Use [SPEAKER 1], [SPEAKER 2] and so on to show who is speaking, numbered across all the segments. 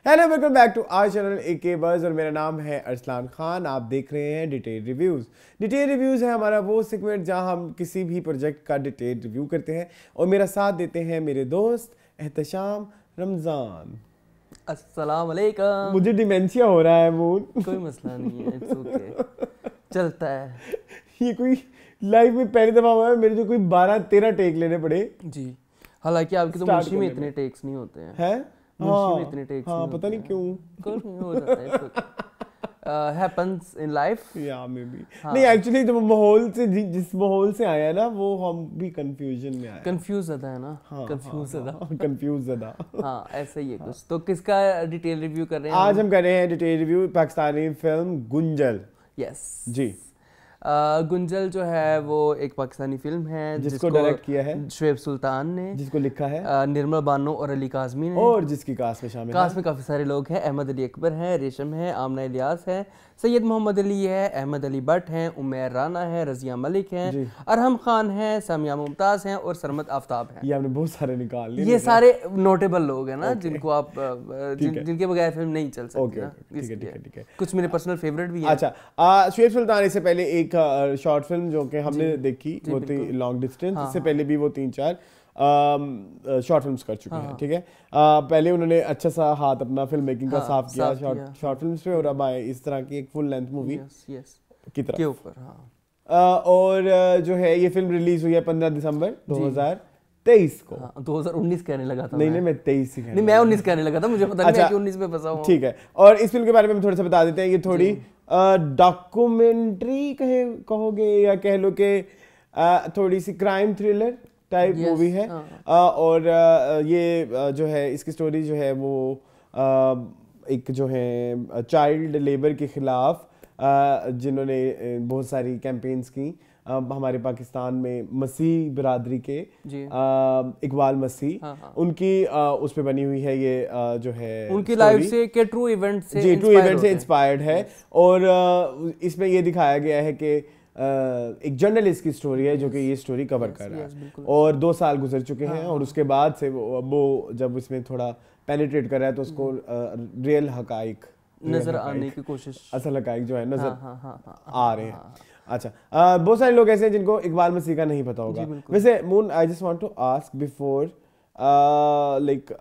[SPEAKER 1] Hello welcome back to our channel AK Buzz और मेरा नाम है अरसलान खान। आप देख रहे हैं डिटेल रिव्यूज़। डिटेल रिव्यूज़ है हमारा वो सेगमेंट जहां हम किसी भी प्रोजेक्ट का डिटेल रिव्यू करते हैं और मेरा साथ देते हैं मेरे दोस्त एहतशाम रमज़ान।
[SPEAKER 2] अस्सलाम वालेकुम।
[SPEAKER 1] मुझे डिमेंशिया हो रहा है मून।
[SPEAKER 2] कोई मसला नहीं है, इट्स ओके, चलता है।
[SPEAKER 1] ये कोई लाइफ में पहली दफ़ा हुआ है मेरे जो कोई 12-13 टेक लेने पड़े
[SPEAKER 2] जी। हालांकि आपके तो
[SPEAKER 1] स्टार्ट
[SPEAKER 2] मुंशी में
[SPEAKER 1] करने
[SPEAKER 2] इतने टेक्स नहीं होते हैं।
[SPEAKER 1] है?
[SPEAKER 2] मुंशी में इतने टेक्स
[SPEAKER 1] हाँ
[SPEAKER 2] नहीं
[SPEAKER 1] पता
[SPEAKER 2] होते
[SPEAKER 1] नहीं
[SPEAKER 2] हैं।
[SPEAKER 1] क्यों।
[SPEAKER 2] कुछ नहीं हो जाता है, it's okay, happens in life.
[SPEAKER 1] या मे बी
[SPEAKER 2] हाँ।
[SPEAKER 1] नहीं, एक्चुअली तो माहौल से जिस माहौल से आया है ना वो हम भी कंफ्यूजन में आए।
[SPEAKER 2] कंफ्यूज ज़्यादा है ना।
[SPEAKER 1] हाँ,
[SPEAKER 2] कंफ्यूज ज़्यादा।
[SPEAKER 1] कंफ्यूज ज़्यादा।
[SPEAKER 2] हाँ ऐसे ही है कुछ। तो किसका डिटेल रिव्यू कर रहे हैं
[SPEAKER 1] आज हम कर रहे हैं detail review Pakistani film Gunjal.
[SPEAKER 2] Yes
[SPEAKER 1] ji.
[SPEAKER 2] Gunjal जो है वो एक पाकिस्तानी फिल्म है
[SPEAKER 1] जिसको डायरेक्ट किया है
[SPEAKER 2] शुएब सुल्तान ने,
[SPEAKER 1] जिसको लिखा है
[SPEAKER 2] निर्मल बानो और अली काज़मी ने,
[SPEAKER 1] और जिसकी कास्ट में शामिल
[SPEAKER 2] कास्ट में काफ़ी सारे लोग हैं। अहमद अली अकबर हैं, रेशम है, आमना इलियास है, सैयद मोहम्मद अली है, अहमद अली भट्ट हैं, उमैर राना है, रज़िया मलिक हैं, अरहम खान हैं, सामिया मुमताज़ हैं और सरमत आफ्ताब हैं।
[SPEAKER 1] ये आपने बहुत सारे निकाल लिए।
[SPEAKER 2] ये सारे नोटेबल लोग हैं ना जिनको आप जिनके बगैर फिल्म नहीं चल सकती ना।
[SPEAKER 1] ठीक है।
[SPEAKER 2] कुछ मेरे पर्सनल फेवरेट भी हैं।
[SPEAKER 1] अच्छा, शुएब सुल्तान इससे पहले एक शॉर्ट फिल्म जो कि हमने देखी वो थी लॉन्ग डिस्टेंस। इससे पहले भी वो 3-4 शॉर्ट फिल्म्स कर चुके हैं। ठीक है, पहले उन्होंने अच्छा सा हाथ अपना फिल्म मेकिंग का साफ किया शॉर्ट फिल्म्स पे और अब आए इस तरह की एक फुल लेंथ मूवी की तरफ
[SPEAKER 2] के ऊपर।
[SPEAKER 1] और जो है ये फिल्म रिलीज हुई है 15 दिसंबर 2023 को।
[SPEAKER 2] 2019 कहने लगा था।
[SPEAKER 1] नहीं मैं 23 ही
[SPEAKER 2] नहीं, मैं 19 कहने लगा था, मुझे पता नहीं कि 19 में फंसा हूं।
[SPEAKER 1] ठीक है, और इस फिल्म के बारे में हम थोड़ा सा बता देते हैं। ये थोड़ी डॉक्यूमेंट्री कहोगे या कह लो कि थोड़ी सी क्राइम थ्रिलर टाइप मूवी है। और ये जो है इसकी स्टोरी जो है वो एक जो है चाइल्ड लेबर के खिलाफ जिन्होंने बहुत सारी कैंपेन्स की हमारे पाकिस्तान में मसीह बिरादरी के इकबाल मसीह उनकी उस पे बनी हुई है। ये जो है
[SPEAKER 2] उनकी लाइफ से के ट्रू इवेंट से
[SPEAKER 1] इंस्पायर्ड है। और इसमें ये दिखाया गया है कि एक जर्नलिस्ट की स्टोरी है जो कि ये स्टोरी कवर कर रहा है। और 2 साल गुजर चुके हैं और उसके बाद से वो जब इसमें थोड़ा पेनिट्रेट कर रहा है तो उसको रियल हकाइक
[SPEAKER 2] नजर आने की कोशिश,
[SPEAKER 1] असल हकाइक जो है नजर आ रहे हैं। अच्छा, बहुत सारे लोग ऐसे हैं जिनको इकबाल मसीह का नहीं पता होगा। वैसे Moon, I just want to ask before like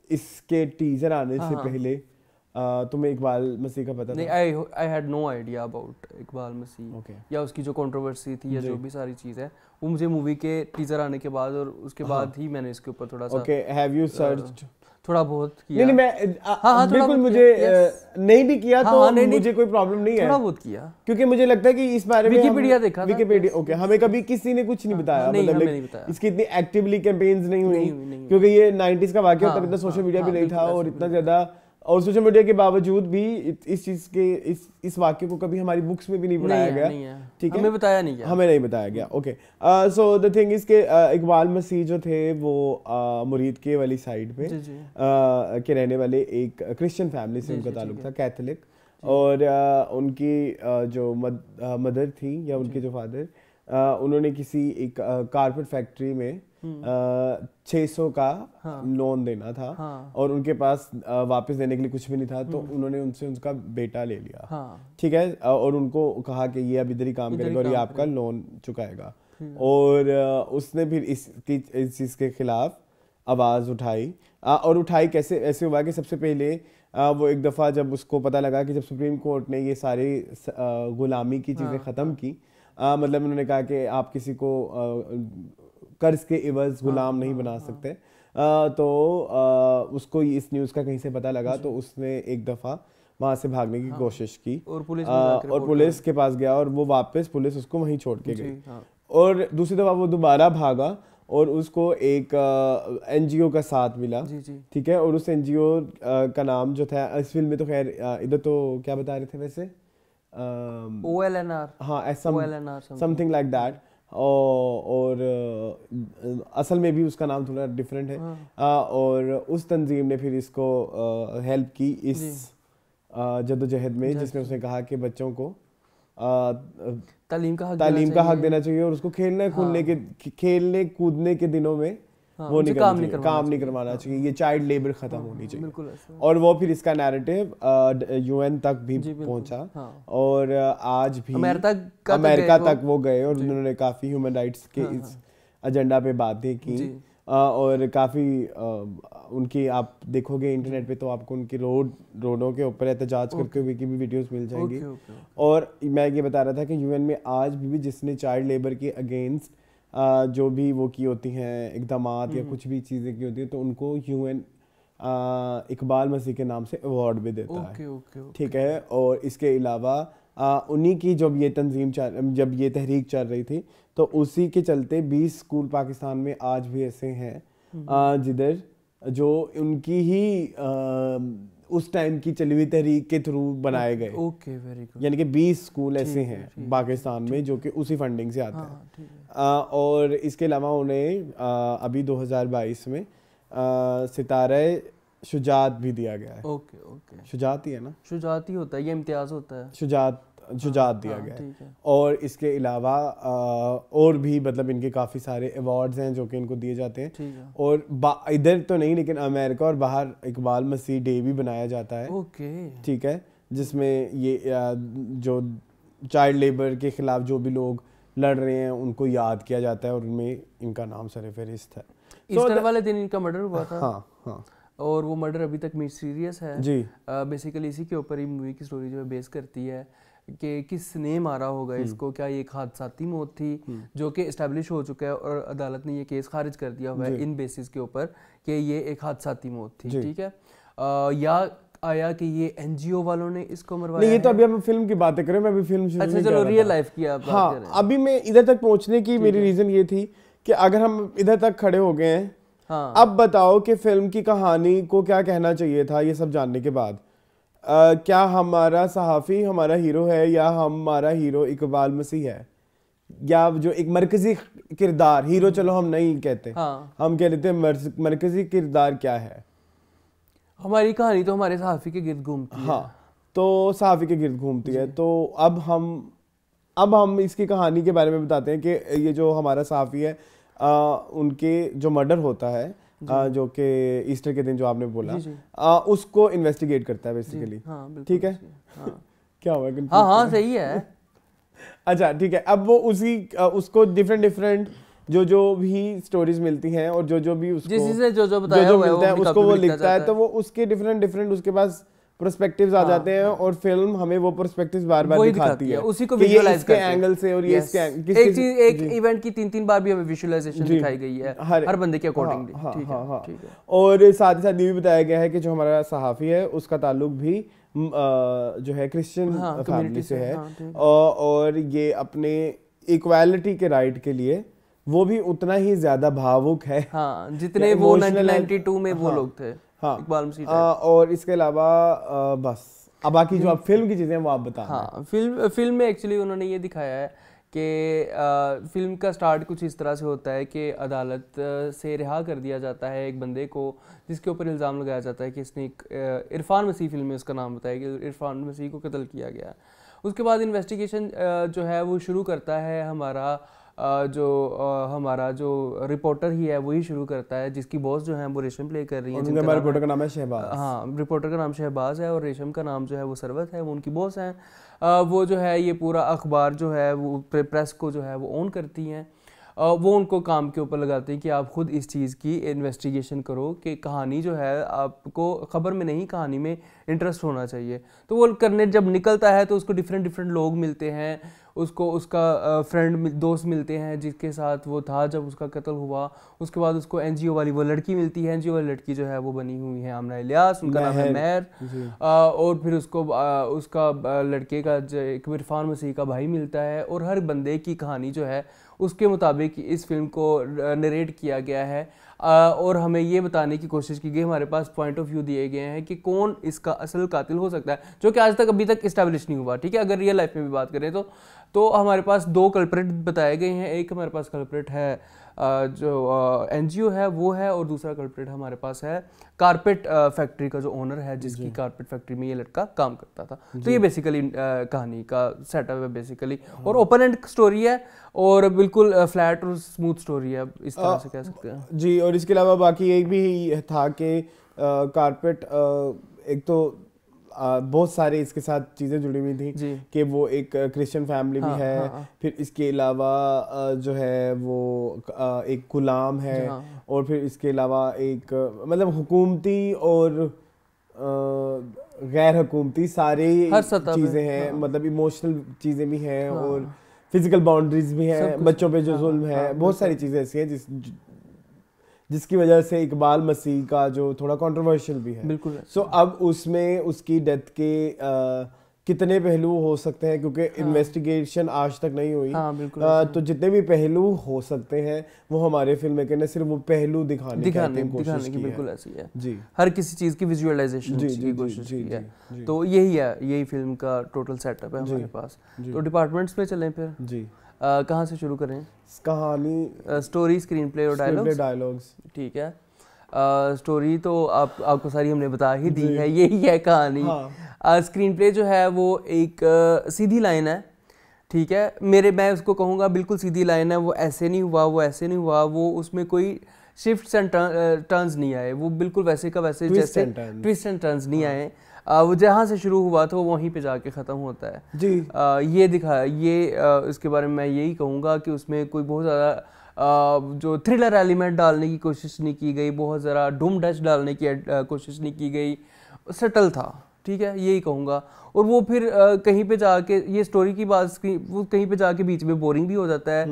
[SPEAKER 1] इसके टीजर आने से पहले तुम्हें इकबाल मसीह का पता था?
[SPEAKER 2] नहीं, I had no idea about Iqbal Masih या उसकी जो कंट्रोवर्सी थी या जो भी सारी चीज़ है वो मुझे मूवी के टीजर आने के बाद और उसके बाद ही मैंने इसके ऊपर थोड़ा सा
[SPEAKER 1] हैव यू सर्च्ड?
[SPEAKER 2] थोड़ा बहुत किया।
[SPEAKER 1] नहीं मैं बिल्कुल मुझे नहीं भी किया तो मुझे कोई प्रॉब्लम नहीं है।
[SPEAKER 2] थोड़ा बहुत किया
[SPEAKER 1] क्योंकि मुझे लगता है कि इस बारे में
[SPEAKER 2] विकिपीडिया देखा,
[SPEAKER 1] विकिपीडिया ओके, हमें कभी किसी ने कुछ नहीं बताया। मतलब इसकी इतनी एक्टिवली कैंपेन्स नहीं हुई क्योंकि ये 90s का वाकया तब इतना सोशल मीडिया भी नहीं था और इतना ज्यादा, और सोशल मीडिया के बावजूद भी इस चीज के इस वाक्य को कभी हमारी बुक्स में भी नहीं बताया गया। ठीक है, हमें बताया नहीं गया, हमें नहीं बताया गया। Okay, so the thing is के इकबाल मसीह जो थे वो मुरीद के वाली साइड पे के रहने वाले एक क्रिश्चियन फैमिली से उनका ताल्लुक था, कैथोलिक। और उनकी जो मदर थी या उनके जो फादर, उन्होंने किसी एक कारपेट फैक्ट्री में 600 का लोन देना था और उनके पास वापस देने के लिए कुछ भी नहीं था, तो उन्होंने उनसे उनका बेटा ले लिया। ठीक है, और उनको कहा कि ये अब इधर ही काम करेगा और ये आपका लोन चुकाएगा। और उसने फिर इस चीज़ के खिलाफ आवाज़ उठाई। और उठाई कैसे? ऐसे हुआ कि सबसे पहले वो एक दफ़ा जब उसको पता लगा कि जब सुप्रीम कोर्ट ने ये सारे गुलामी की चीज़ें ख़त्म की, मतलब उन्होंने कहा कि आप किसी को कर्ज के एवज गुलाम नहीं बना सकते, तो उसको इस न्यूज़ का कहीं से पता लगा तो उसने एक दफ़ा वहाँ से भागने की कोशिश की और पुलिस के पास गया और वो वापस पुलिस उसको वहीं छोड़ के गई। और दूसरी दफ़ा वो दोबारा भागा और उसको एक NGO का साथ मिला। ठीक है, और उस NGO का नाम जो था इस फिल्म में, तो खैर इधर तो क्या बता रहे थे वैसे,
[SPEAKER 2] OLNR,
[SPEAKER 1] हाँ समथिंग लाइक दैट। और असल में भी उसका नाम थोड़ा डिफरेंट है। और उस तंजीम ने फिर इसको हेल्प की इस जद्दोजहद में, जिसमें उसने कहा कि बच्चों को तालीम का हक देना चाहिए और उसको खेलने कूदने के दिनों में वो नहीं काम नहीं करवाना चाहिए, ये चाइल्ड लेबर खत्म होनी चाहिए।
[SPEAKER 2] बिल्कुल।
[SPEAKER 1] और वो फिर इसका नैरेटिव यूएन तक भी पहुंचा, और आज भी अमेरिका तक वो गए और उन्होंने काफी ह्यूमन राइट्स के इस एजेंडा पे बातें की, और काफी उनकी आप देखोगे इंटरनेट पे तो आपको उनकी रोडों के ऊपर एहतजाज करते हुए की भी वीडियोस मिल जाएंगी। और मैं ये बता रहा था कि यूएन में आज भी जिसने चाइल्ड लेबर के अगेंस्ट जो भी वो की होती हैं इक़दामात या कुछ भी चीज़ें की होती हैं, तो उनको यूएन इकबाल मसीह के नाम से अवार्ड भी देता है। ठीक है। और इसके अलावा उन्हीं की जब ये तहरीक चल रही थी, तो उसी के चलते 20 स्कूल पाकिस्तान में आज भी ऐसे हैं जिधर जो उनकी ही उस टाइम की चली हुई तहरीक के थ्रू बनाए गए।
[SPEAKER 2] Very good.
[SPEAKER 1] यानी कि 20 स्कूल ऐसे हैं पाकिस्तान में जो कि उसी फंडिंग से आते हैं। और इसके अलावा उन्हें अभी 2022 में सितारे शुजात भी दिया गया है। शुजात ही है ना?
[SPEAKER 2] शुजात ही होता है, ये इम्तियाज होता है।
[SPEAKER 1] शुजात दिया गया है। और इसके अलावा और भी मतलब इनके काफ़ी सारे अवार्ड्स हैं जो कि इनको दिए जाते हैं। और इधर तो नहीं, लेकिन अमेरिका और बाहर इकबाल मसीह डे भी बनाया जाता है। ठीक है, जिसमें ये जो चाइल्ड लेबर के खिलाफ जो भी लोग लड़ रहे हैं उनको याद किया जाता है और उनमें इनका नाम सरफहरिस्त है।
[SPEAKER 2] ईस्टर वाले दिन इनका मर्डर हुआ था।
[SPEAKER 1] हाँ।
[SPEAKER 2] और वो मर्डर अभी तक मिस्टीरियस है
[SPEAKER 1] जी।
[SPEAKER 2] बेसिकली इसी के ऊपर ही मूवी की स्टोरी जो है बेस करती है कि किसने मारा होगा इसको, क्या ये एक हादसाती मौत थी जो कि इस्टेब्लिश हो चुका है और अदालत ने ये केस खारिज कर दिया हुआ है इन बेसिस के ऊपर कि ये एक हादसाती मौत थी। ठीक है। या आया कि ये एनजीओ वालों ने इसको मरवाया? नहीं,
[SPEAKER 1] ये तो अभी हम फिल्म की बातें करें, मैं अभी फिल्म शुरू
[SPEAKER 2] अच्छा चलो रियल लाइफ की आप बात कर रहे हैं।
[SPEAKER 1] अभी मैं इधर तक पहुंचने की मेरी रीजन ये थी कि अगर हम इधर तक खड़े हो गए हैं, अब बताओ कि फिल्म की कहानी को क्या कहना चाहिए था ये सब जानने के बाद। क्या हमारा सहाफ़ी हमारा हीरो है या हमारा हीरो इकबाल मसीह है, या जो एक मरकजी किरदार, हीरो चलो हम नहीं कहते, हम कह लेते हैं मरकजी किरदार क्या है।
[SPEAKER 2] हमारी कहानी तो हमारे सहाफ़ी के गिर्द घूमती है।
[SPEAKER 1] तो सहाफ़ी के गिर्द घूमती है। तो अब हम इसकी कहानी के बारे में बताते हैं कि ये जो हमारा सहाफ़ी है उनके जो मर्डर होता है जो कि ईस्टर के दिन जो आपने बोला, उसको इन्वेस्टिगेट करता है बेसिकली। ठीक है। क्या हुआ?
[SPEAKER 2] हाँ सही है।
[SPEAKER 1] अच्छा ठीक है। अब वो उसको डिफरेंट जो भी स्टोरीज मिलती हैं और जो भी उसको
[SPEAKER 2] जो बताया हुआ
[SPEAKER 1] मिलता है उसको वो लिखता है, तो वो उसके डिफरेंट उसके पास पर्सपेक्टिव्स आ जाते हैं और फिल्म हमें वो पर्सपेक्टिव्स बार-बार दिखाती है,
[SPEAKER 2] उसी को विजुअलाइज करते हैं
[SPEAKER 1] एंगल से। और ये
[SPEAKER 2] एक इवेंट की 3-3 बार भी हमें विजुअलाइजेशन दिखाई गई है हर बंदे के अकॉर्डिंगली। ठीक है।
[SPEAKER 1] और साथ ही साथ ये भी बताया गया है कि जो हमारा सहाफ़ी है उसका ताल्लुक भी जो है क्रिश्चियन फैमिली से है, और ये अपने इक्वालिटी के राइट के लिए वो भी उतना ही ज्यादा भावुक है
[SPEAKER 2] जितने वो 1992 में वो लोग थे। इकबाल मसीह।
[SPEAKER 1] और इसके अलावा बस अब बाकी जो आप फिल्म की चीजें वो आप बता।
[SPEAKER 2] फिल्म में एक्चुअली उन्होंने ये दिखाया है कि फिल्म का स्टार्ट कुछ इस तरह से होता है कि अदालत से रिहा कर दिया जाता है एक बंदे को जिसके ऊपर इल्ज़ाम लगाया जाता है कि इसने इरफान मसीह, फिल्म में उसका नाम बताया कि इरफान मसीह को कत्ल किया गया। उसके बाद इन्वेस्टिगेशन जो है वो शुरू करता है हमारा जो रिपोर्टर ही है वही शुरू करता है, जिसकी बॉस जो है वो रेशम प्ले कर रही है।
[SPEAKER 1] रिपोर्टर का नाम है शहबाज।
[SPEAKER 2] रिपोर्टर का नाम शहबाज है और रेशम का नाम जो है वो सरवत है, वो उनकी बॉस हैं। वो जो है ये पूरा अखबार जो है वो प्रेस को जो है वो ओन करती हैं। वो उनको काम के ऊपर लगाते हैं कि आप खुद इस चीज़ की इन्वेस्टिगेशन करो कि कहानी जो है आपको खबर में नहीं, कहानी में इंटरेस्ट होना चाहिए। तो वो करने जब निकलता है तो उसको डिफरेंट लोग मिलते हैं, उसको उसका फ्रेंड दोस्त मिलते हैं जिसके साथ वो था जब उसका कत्ल हुआ। उसके बाद उसको एनजीओ वाली वो लड़की मिलती है। एनजीओ वाली लड़की जो है वो बनी हुई है आमना इलियास, उनका नाम है महर। और फिर उसको उसका लड़के का एक इरफान मसीह का भाई मिलता है। और हर बंदे की कहानी जो है उसके मुताबिक इस फिल्म को नरेट किया गया है और हमें ये बताने की कोशिश की गई, हमारे पास पॉइंट ऑफ व्यू दिए गए हैं कि कौन इसका असल कातिल हो सकता है, जो कि आज तक अभी तक इस्टेब्लिश नहीं हुआ। ठीक है। अगर रियल लाइफ में भी बात करें तो हमारे पास 2 कल्प्रिट बताए गए हैं। एक हमारे पास कल्प्रिट है जो एनजीओ है वो है, और दूसरा कल्प्रिट हमारे पास है कारपेट फैक्ट्री का जो ओनर है, जिसकी कारपेट फैक्ट्री में ये लड़का काम करता था। तो ये बेसिकली कहानी का सेटअप है बेसिकली, और ओपन एंड स्टोरी है और बिल्कुल फ्लैट और स्मूथ स्टोरी है, इस तरह से कह सकते हैं
[SPEAKER 1] जी। और इसके अलावा बाकी एक भी था कि कारपेट एक तो बहुत सारे इसके साथ चीज़ें जुड़ी हुई थी कि वो एक क्रिश्चियन फैमिली भी है, फिर इसके अलावा जो है वो एक गुलाम है, और फिर इसके अलावा एक मतलब हुकूमती और गैर हुकूमती सारे चीज़ें हैं, मतलब इमोशनल चीज़ें भी हैं और फिजिकल बाउंड्रीज भी हैं, बच्चों पे जो जुल्म है, बहुत सारी चीज़ें ऐसी हैं जिसकी वजह से इकबाल मसीह का जो थोड़ा कंट्रोवर्शियल भी है।
[SPEAKER 2] बिल्कुल।
[SPEAKER 1] सो अब उसमें उसकी डेथ के कितने पहलू हो सकते हैं, क्योंकि इन्वेस्टिगेशन आज तक नहीं हुई। तो जितने भी पहलू हो सकते हैं वो हमारे फिल्म मेकर ने सिर्फ वो पहलू दिखाने की कोशिश की।
[SPEAKER 2] बिल्कुल ऐसी है
[SPEAKER 1] जी,
[SPEAKER 2] हर किसी चीज़ की विजुअलाइजेशन की कोशिश की है। तो यही फिल्म का टोटल सेटअप है हमारे पास। तो डिपार्टमेंट्स पे चलें फिर
[SPEAKER 1] जी,
[SPEAKER 2] कहाँ से शुरू करें?
[SPEAKER 1] कहानी,
[SPEAKER 2] स्टोरी, स्क्रीन प्ले और डायलॉग्स। ठीक है। स्टोरी तो आपको सारी हमने बता ही दी है, यही है कहानी। स्क्रीन प्ले जो है वो एक सीधी लाइन है, ठीक है। मैं उसको कहूँगा बिल्कुल सीधी लाइन है, वो ऐसे नहीं हुआ, वो ऐसे नहीं हुआ, वो उसमें कोई शिफ्ट्स एंड टर्न्स नहीं आए, वो बिल्कुल वैसे का वैसे, जैसे ट्विस्ट एंड टर्न्स नहीं आए। वो जहाँ से शुरू हुआ था वो वहीं पे जाके ख़त्म होता है जी। इसके बारे में मैं यही कहूँगा कि उसमें कोई बहुत ज़्यादा जो थ्रिलर एलिमेंट डालने की कोशिश नहीं की गई, बहुत ज़्यादा डूम डच डालने की कोशिश नहीं की गई, सटल था, ठीक है, यही कहूँगा। और वो फिर कहीं पे जाके ये स्टोरी की बात, वो कहीं पे जाके बीच में बोरिंग भी हो जाता है।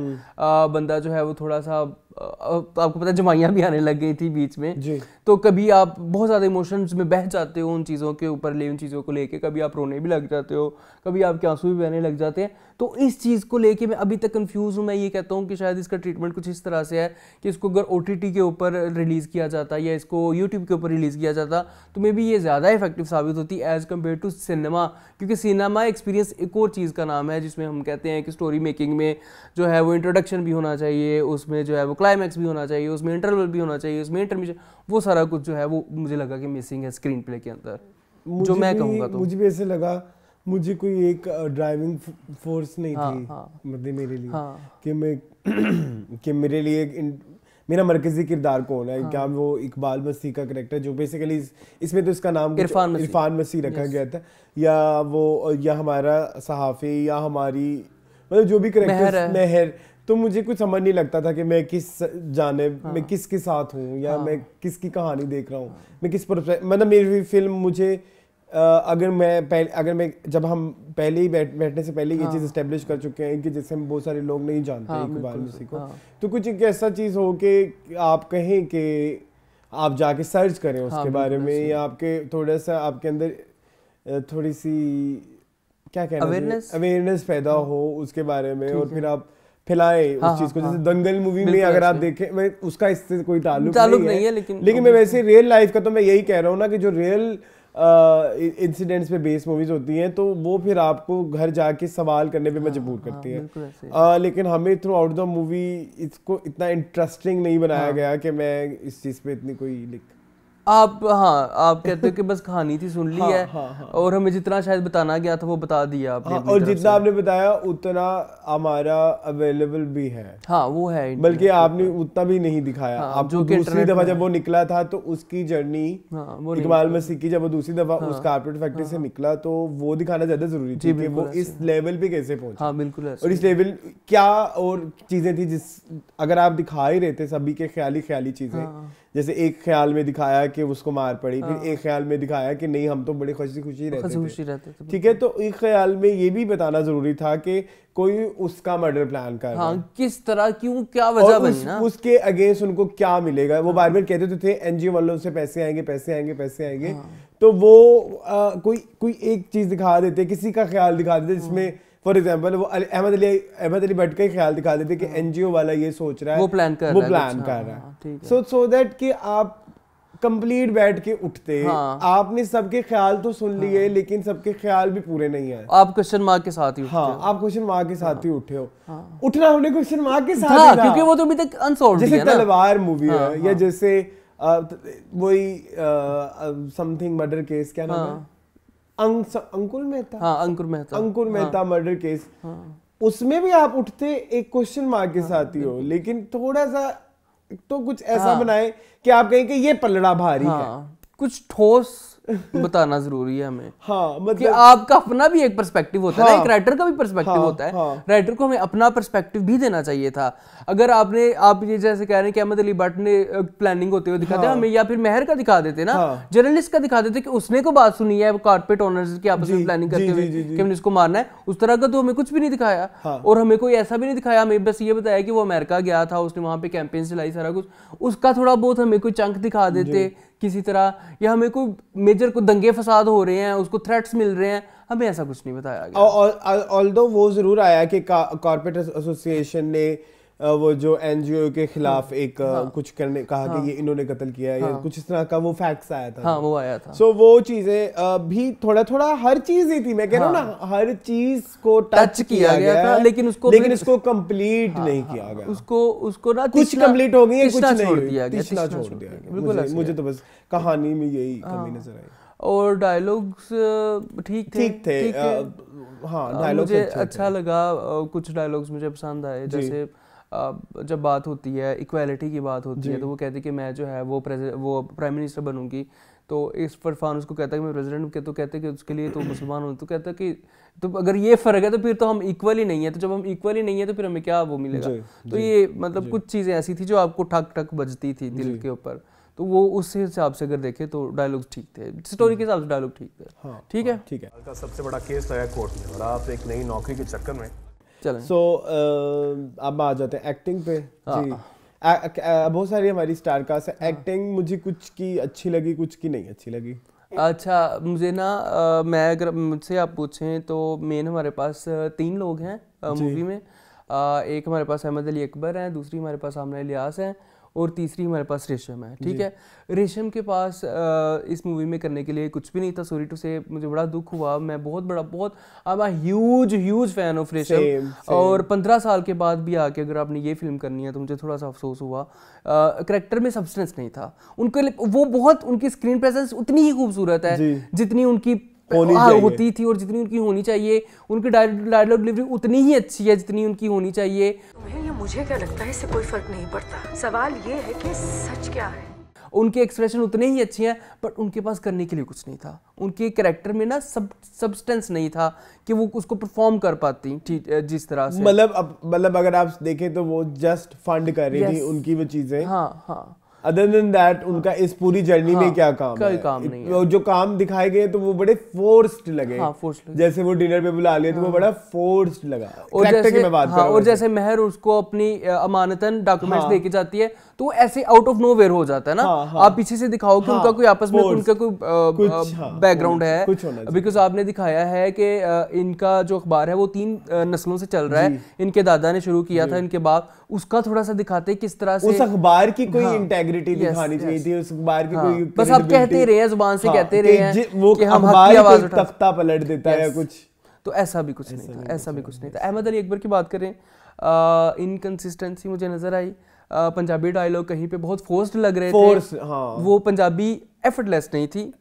[SPEAKER 2] बंदा जो है वो थोड़ा सा, तो आपको पता है जमाइयाँ भी आने लग गई थी बीच में जी। तो कभी आप बहुत ज़्यादा इमोशंस में बह जाते हो उन चीज़ों के ऊपर, उन चीज़ों को लेके, कभी आप रोने भी लग जाते हो, कभी आपके आंसू भी बहने लग जाते हैं। तो इस चीज़ को लेके मैं अभी तक कंफ्यूज हूँ। मैं ये कहता हूँ कि शायद इसका ट्रीटमेंट कुछ इस तरह से है कि इसको अगर OTT के ऊपर रिलीज़ किया जाता या इसको YouTube के ऊपर रिलीज़ किया जाता तो मे बी ये ज़्यादा इफेक्टिव साबित होती एज़ कम्पेयर टू सिनेमा, क्योंकि सिनेमा एक्सपीरियंस एक और चीज़ का नाम है जिसमें हम कहते हैं कि स्टोरी मेकिंग में जो है वो इंट्रोडक्शन भी होना चाहिए, उसमें जो है वो क्लाइमैक्स भी होना चाहिए, उसमें इंटरवल भी होना चाहिए, उसमें इंटरमिशन, वो सारा कुछ जो है वो मुझे लगा कि मिसिंग है स्क्रीन प्ले के अंदर, जो मैं कहूँगा। तो मुझे
[SPEAKER 1] भी ऐसे लगा, मुझे कोई एक ड्राइविंग फोर्स नहीं थी मतलब मेरे लिए कि मेरे लिए मेरा मरकजी किरदार कौन है। क्या वो इकबाल मसीह का करेक्टर जो बेसिकली इसमें तो इसका नाम इरफान मसीह रखा गया था, या हमारा सहाफ़ी, या हमारी मतलब जो भी करेक्टर मेहर, तो मुझे कुछ समझ नहीं लगता था कि मैं किस जानिब मैं किसके साथ हूँ, या मैं किसकी कहानी देख रहा हूँ, मैं किस मतलब मेरी फिल्म मुझे अगर मैं जब हम पहले ही बैठने से पहले ये चीज़ एस्टेब्लिश कर चुके हैं कि जैसे हम बहुत सारे लोग नहीं जानते इकबाल मसीह को, तो कुछ एक ऐसा चीज़ हो कि आप कहें कि आप जाके सर्च करें उसके बारे में, या आपके थोड़ा सा आपके अंदर थोड़ी सी क्या कहना अवेयरनेस पैदा हो उसके बारे में, और फिर आप फैलाएं उस चीज़ को। जैसे दंगल मूवी में अगर आप देखें, मैं उसका इससे कोई ताल्लुक नहीं है, लेकिन मैं वैसे रियल लाइफ का तो मैं यही कह रहा हूँ ना कि जो रियल इंसिडेंट्स पे बेस्ड मूवीज होती हैं तो वो फिर आपको घर जाके सवाल करने पे मजबूर करती है। लेकिन हमें थ्रू आउट द मूवी इसको इतना इंटरेस्टिंग नहीं बनाया गया कि मैं इस चीज़ पे इतनी कोई
[SPEAKER 2] आप कहते हो कि बस कहानी थी, सुन ली है, और हमें जितना शायद बताना गया था वो बता दिया आपने,
[SPEAKER 1] और जितना आपने बताया उतना हमारा अवेलेबल भी है।
[SPEAKER 2] वो है,
[SPEAKER 1] बल्कि आपने उतना भी नहीं दिखाया। आपको दूसरी दफा जब वो निकला था तो उसकी जर्नी इकबाल मसीह की, जब वो दूसरी दफा उस कारपेट फैक्ट्री से निकला तो वो दिखाना ज्यादा जरूरी थी कि वो इस लेवल पे कैसे पहुंचा।
[SPEAKER 2] बिल्कुल,
[SPEAKER 1] और इस लेवल क्या और चीजें थी जिस अगर आप दिखा ही रहे थे सभी के ख्याली चीजें, जैसे एक ख्याल में दिखाया कि उसको मार पड़ी, फिर एक ख्याल में दिखाया कि नहीं हम तो बड़े खुशी रहते थे, ठीक है। तो एक ख्याल में ये भी बताना जरूरी था कि कोई उसका मर्डर प्लान कर रहा है,
[SPEAKER 2] किस तरह, क्यों, क्या वजह बनी ना,
[SPEAKER 1] उसके अगेंस्ट उनको क्या मिलेगा। वो बार बार कहते थे एनजीओ वालों से पैसे आएंगे, तो वो कोई एक चीज दिखा देते, किसी का ख्याल दिखा देते जिसमें फॉर एग्जाम्पल वो अहमद अली भट्ट का ही ख्याल दिखा देते कि एनजीओ वाला ये सोच रहा है, वो प्लान कर रहा है, सो दैट कि आप कंप्लीट बैठ के उठते। हाँ। आपने सबके ख्याल तो सुन लिए, लेकिन सबके ख्याल भी पूरे नहीं है।
[SPEAKER 2] आप क्वेश्चन मार्क के साथ ही उठे।
[SPEAKER 1] हाँ, आप क्वेश्चन मार्क के साथ ही उठे हो। उठना हमने क्वेश्चन मार्क के साथ ही था,
[SPEAKER 2] क्योंकि वो तो अभी तक अनसॉल्व्ड है ना।
[SPEAKER 1] जैसे तलवार मूवी है, या जैसे वही समथिंग मर्डर केस, क्या नाम है, अंकुर मेहता।
[SPEAKER 2] हाँ, अंकुर
[SPEAKER 1] मेहता मर्डर केस। उसमें भी आप उठते एक क्वेश्चन मार्क के साथ ही हो, लेकिन थोड़ा सा तो कुछ ऐसा बनाए कि आप कहें कि ये पलड़ा भारी है,
[SPEAKER 2] कुछ ठोस बताना जरूरी है हमें।
[SPEAKER 1] हाँ, मतलब
[SPEAKER 2] कि आपका अपना भी एक पर्सपेक्टिव होता है ना, एक राइटर का भी पर्सपेक्टिव होता है। राइटर को हमें अपना पर्सपेक्टिव भी देना चाहिए था। अगर आप ये जैसे कह रहे हैं कि अहमद अली बट ने प्लानिंग होते हुए दिखाते हमें, या फिर मेहर का दिखा देते ना, जर्नलिस्ट का दिखा देते कि उसने को बात सुनी है कारपेट ओनर्स की आपस में प्लानिंग करते हुए कि हमने इसको मारना है, उस तरह का तो हमें कुछ भी नहीं दिखाया। और हमें कोई ऐसा भी नहीं दिखाया, हमें बस ये बताया कि वो अमेरिका गया था, उसने वहां पे कैंपेन चलाई, सारा कुछ उसका थोड़ा बहुत हमें कोई चंक दिखा देते किसी तरह, या हमें कोई मेजर को दंगे फसाद हो रहे हैं, उसको थ्रेट्स मिल रहे हैं, हमें ऐसा कुछ नहीं बताया गया।
[SPEAKER 1] ऑल्दो वो जरूर आया कि कॉर्पोरेट एसोसिएशन ने वो जो एनजीओ के खिलाफ एक कुछ करने कहा कि ये इन्होंने कत्ल किया है, या कुछ इस तरह का वो फैक्ट्स आया था।
[SPEAKER 2] वो आया था।
[SPEAKER 1] सो वो चीजें भी थोड़ा थोड़ा हर चीज ही थी, मैं कह रहा हूँ ना, हर चीज को टच किया गया था, लेकिन इसको कंप्लीट नहीं किया गया।
[SPEAKER 2] उसको ना
[SPEAKER 1] कुछ कंप्लीट हो गई, कुछ नहीं
[SPEAKER 2] छोड़ दिया
[SPEAKER 1] गया। मुझे तो बस कहानी में यही कमी नजर आई।
[SPEAKER 2] और डायलॉग्स ठीक थे।
[SPEAKER 1] हाँ, डायलॉग
[SPEAKER 2] मुझे अच्छा लगा, कुछ डायलॉग्स मुझे पसंद आए। जैसे जब बात होती है इक्वालिटी की बात होती है, तो वो कहते कि मैं जो है वो प्राइम मिनिस्टर बनूंगी, तो इस फरफान उसको कहता है कि मैं प्रेसिडेंट के, तो कहते कि उसके लिए तो मुसलमान हो, तो कहता कि तो अगर ये फर्क है तो फिर तो हम इक्वल ही नहीं है, तो जब हम इक्वल ही नहीं है तो फिर हमें क्या वो मिलेगा। तो ये मतलब कुछ चीज़ें ऐसी थी जो आपको ठक ठक बजती थी दिल के ऊपर, तो वो उस हिसाब से अगर देखें तो डायलॉग ठीक थे, स्टोरी के हिसाब से डायलॉग ठीक थे। ठीक है।
[SPEAKER 3] सबसे बड़ा केस लगा कोर्ट में और आप एक नई नौकरी के चक्कर में।
[SPEAKER 1] सो अब आ जाते हैं एक्टिंग पे। जी, बहुत सारी हमारी स्टार कास्ट है। एक्टिंग मुझे कुछ की अच्छी लगी, कुछ की नहीं अच्छी लगी।
[SPEAKER 2] अच्छा, मुझे ना मैं अगर मुझसे आप पूछें तो मेन हमारे पास 3 लोग हैं मूवी में। एक हमारे पास अहमद अली अकबर हैं, दूसरी हमारे पास आमना इलियास हैं, और तीसरी हमारे पास रेशम है। ठीक है, रेशम के पास इस मूवी में करने के लिए कुछ भी नहीं था। सॉरी टू से, मुझे बड़ा दुख हुआ। मैं बहुत I am huge fan of रेशम, और 15 साल के बाद भी आके अगर आपने ये फिल्म करनी है तो मुझे थोड़ा सा अफसोस हुआ। करैक्टर में सब्सटेंस नहीं था उनके लिए। वो बहुत, उनकी स्क्रीन प्रेजेंस उतनी ही खूबसूरत है जितनी उनकी होती थी और जितनी उनकी होनी चाहिए। उनकी डायलॉग डिलीवरी उतनी ही अच्छी है जितनी उनकी होनी चाहिए।
[SPEAKER 4] तुम्हें या मुझे क्या लगता है, इससे कोई फर्क नहीं पड़ता। सवाल ये है कि सच क्या है।
[SPEAKER 2] उनके एक्सप्रेशन उतने ही अच्छे हैं, बट उनके पास करने के लिए कुछ नहीं था। उनके कैरेक्टर में ना सब्सटेंस नहीं था कि वो उसको परफॉर्म कर पाती जिस तरह से।
[SPEAKER 1] मतलब अगर आप देखें तो वो जस्ट फंड कर रही थी उनकी वो चीजें। हाँ। अदर देन दैट उनका इस पूरी जर्नी में क्या काम है?
[SPEAKER 2] काम नहीं है।
[SPEAKER 1] जो काम दिखाए गए तो वो बड़े फोर्स्ड लगे। जैसे वो डिनर पे बुला लिए तो वो बड़ा फोर्स्ड लगा। कैरेक्टर की मैं बात कर रहा हूं।
[SPEAKER 2] और जैसे मेहर उसको अपनी अमानतन डॉक्यूमेंट्स देके जाती है, तो वो ऐसे आउट ऑफ नोवेयर हो जाता है ना। आप पीछे से दिखाओ कि उनका कोई आपस में उनका कोई बैकग्राउंड है, बिकॉज आपने दिखाया है कि इनका जो अखबार है वो 3 नस्लों से चल रहा है। इनके दादा ने शुरू किया था, इनके बाप, उसका थोड़ा सा दिखाते किस तरह से
[SPEAKER 1] उस अखबार की कोई इंटेग्रिटी दिखानी चाहिए थी। उस अखबार की कोई
[SPEAKER 2] बस आप कहते रहे हैं, जुबान से कहते रहे हैं
[SPEAKER 1] वो कि हम हक की आवाज उठा, तख्ता पलट देता है कुछ।
[SPEAKER 2] तो ऐसा भी कुछ नहीं था, ऐसा भी कुछ नहीं था। अहमद अली अकबर की बात करें, इनकंसिस्टेंसी मुझे नजर आई। पंजाबी डायलॉग कहीं पे बहुत फोर्स्ड लग रहे थे। वो पंजाबी एफर्टलेस नहीं थी।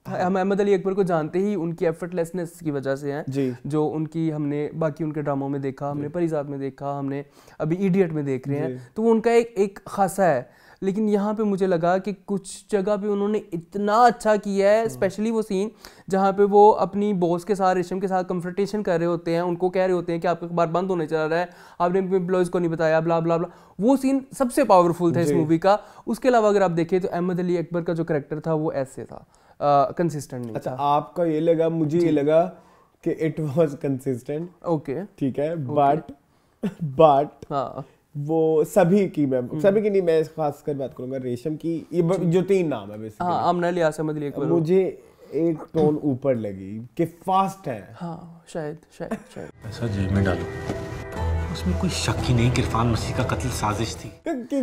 [SPEAKER 2] हम अहमद अली अकबर को जानते ही उनकी एफर्टलेसनेस की वजह से हैं, जो उनकी हमने बाकी उनके ड्रामों में देखा, हमने परिजात में देखा, हमने अभी इडियट में देख रहे हैं, तो वो उनका एक खासा है। लेकिन यहाँ पे मुझे लगा कि कुछ जगह पे उन्होंने इतना अच्छा किया है, स्पेशली वो सीन जहाँ पे वो अपनी बॉस के साथ, रेशम के साथ कंफ्रंटेशन कर रहे होते हैं, उनको कह रहे होते हैं कि आपका अखबार बंद होने चला रहा है, आपने एम्प्लॉयज़ को नहीं बताया, ब्ला ब्ला ब्ला। वो सीन सबसे पावरफुल था इस मूवी का। उसके अलावा अगर आप देखें तो अहमद अली अकबर का जो करेक्टर था वो ऐसे था, कंसिस्टेंट नहीं था।
[SPEAKER 1] आपका ये लगा, मुझे ये लगा कि इट वाज कंसिस्टेंट।
[SPEAKER 2] ओके,
[SPEAKER 1] ठीक है, बट हाँ, वो सभी की नहीं, मैं खासकर बात करूंगा रेशम की। ये जो 3 नाम है बेसिकली,
[SPEAKER 2] हाँ, आमना इलियास, अहमद अली अकबर,
[SPEAKER 1] मुझे एक टोन ऊपर लगी कि फास्ट है।
[SPEAKER 2] हाँ, शायद
[SPEAKER 3] ऐसा जेब में डालो
[SPEAKER 5] उसमें कोई शक ही नहीं कि इरफान मसीह का कत्ल साजिश थी।